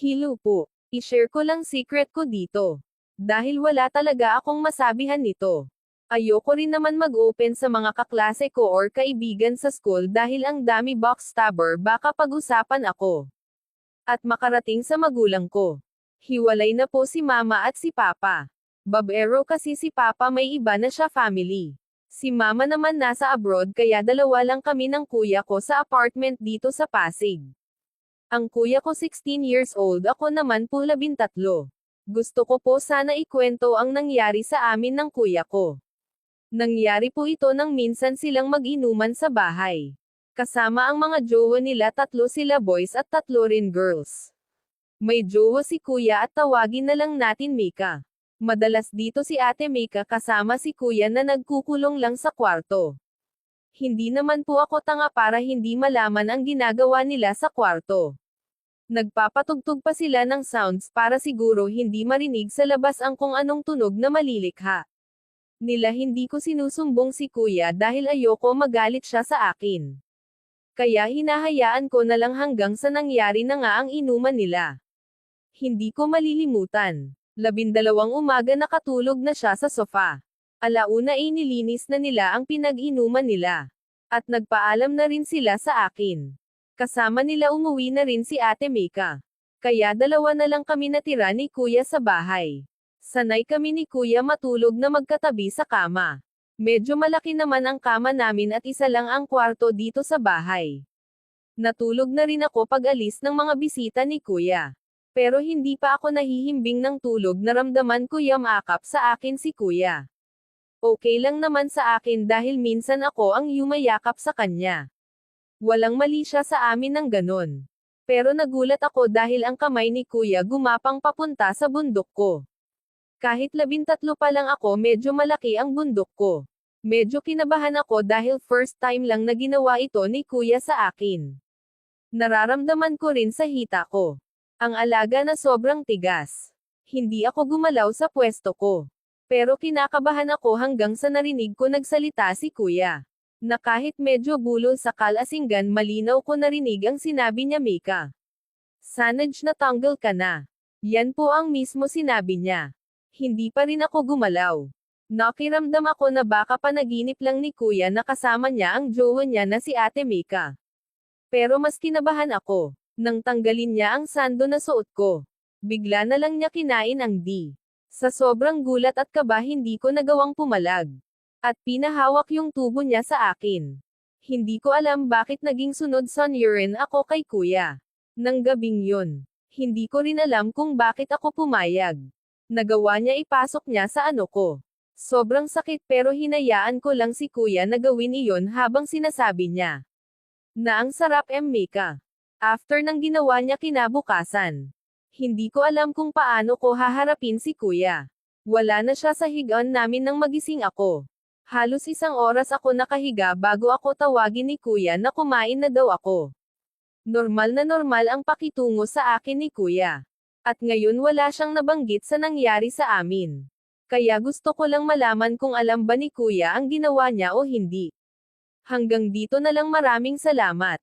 Hello po. I-share ko lang secret ko dito. Dahil wala talaga akong masabihan nito. Ayoko rin naman mag-open sa mga kaklase ko or kaibigan sa school dahil ang dami backstabber baka pag-usapan ako. At makarating sa magulang ko. Hiwalay na po si mama at si papa. Babero kasi si papa may iba na siya family. Si mama naman nasa abroad kaya dalawa lang kami ng kuya ko sa apartment dito sa Pasig. Ang kuya ko 16 years old, ako naman po 13. Gusto ko po sana ikwento ang nangyari sa amin ng kuya ko. Nangyari po ito nang minsan silang mag-inuman sa bahay. Kasama ang mga jowa nila, 3 sila boys at 3 rin girls. May jowa si kuya at tawagin na lang natin Mika. Madalas dito si ate Mika kasama si kuya na nagkukulong lang sa kwarto. Hindi naman po ako tanga para hindi malaman ang ginagawa nila sa kwarto. Nagpapatugtog pa sila ng sounds para siguro hindi marinig sa labas ang kung anong tunog na malilikha. Nila hindi ko sinusumbong si kuya dahil ayoko magalit siya sa akin. Kaya hinahayaan ko na lang hanggang sa nangyari na nga ang inuman nila. Hindi ko malilimutan. 12 umaga nakatulog na siya sa sofa. 1:00 nilinis na nila ang pinag-inuman nila. At nagpaalam na rin sila sa akin. Kasama nila umuwi na rin si ate Mika. Kaya 2 na lang kami natira ni kuya sa bahay. Sanay kami ni kuya matulog na magkatabi sa kama. Medyo malaki naman ang kama namin at isa lang ang kwarto dito sa bahay. Natulog na rin ako pag alis ng mga bisita ni kuya. Pero hindi pa ako nahihimbing ng tulog, naramdaman ko yamakap sa akin si kuya. Okay lang naman sa akin dahil minsan ako ang yumayakap sa kanya. Walang mali siya sa amin ng ganon. Pero nagulat ako dahil ang kamay ni kuya gumapang papunta sa bundok ko. Kahit 13 pa lang ako, medyo malaki ang bundok ko. Medyo kinabahan ako dahil first time lang na ginawa ito ni kuya sa akin. Nararamdaman ko rin sa hita ko. Ang alaga na sobrang tigas. Hindi ako gumalaw sa pwesto ko. Pero kinakabahan ako hanggang sa narinig ko nagsalita si kuya. Na kahit medyo bulol sa kalasinggan, malinaw ko narinig ang sinabi niya, Mika. Sanaj na tanggal ka na. Yan po ang mismo sinabi niya. Hindi pa rin ako gumalaw. Nakiramdam ako na baka panaginip lang ni kuya na kasama niya ang jowa niya na si ate Mika. Pero mas kinabahan ako nang tanggalin niya ang sando na suot ko. Bigla na lang niya kinain ang di. Sa sobrang gulat at kaba, hindi ko nagawang pumalag. At pinahawak yung tubo niya sa akin. Hindi ko alam bakit naging sunod son urine ako kay kuya. Nang gabing yun. Hindi ko rin alam kung bakit ako pumayag. Nagawa niya ipasok niya sa ano ko. Sobrang sakit pero hinayaan ko lang si kuya na gawin iyon habang sinasabi niya na ang sarap Mika. After nang ginawa niya kinabukasan. Hindi ko alam kung paano ko haharapin si kuya. Wala na siya sa higaan namin nang magising ako. Halos 1 oras ako nakahiga bago ako tawagin ni kuya na kumain na daw ako. Normal na normal ang pakitungo sa akin ni kuya. At ngayon wala siyang nabanggit sa nangyari sa amin. Kaya gusto ko lang malaman kung alam ba ni kuya ang ginawa niya o hindi. Hanggang dito na lang, maraming salamat.